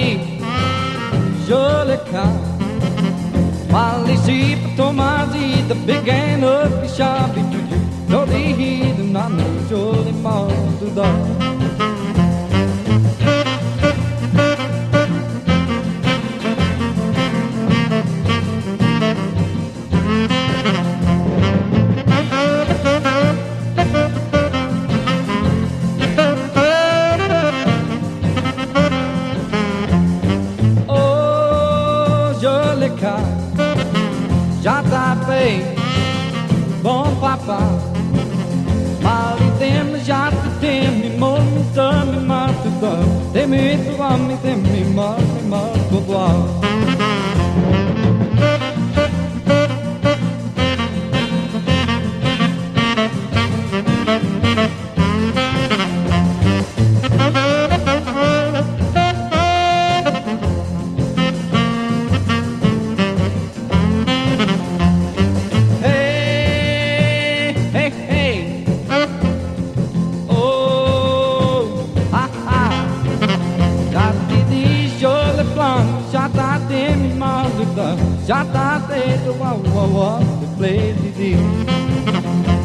vie, joli car. While they see Tomasi, the big and ugly shabby juju, joli he do not know, joli mouth to the. Já bem, bom papá. Mali tem, já te tem, me monta, me mata, tem me tua, me tem, me mata, boa. Já tá dentro, uau, uau, uau, the place is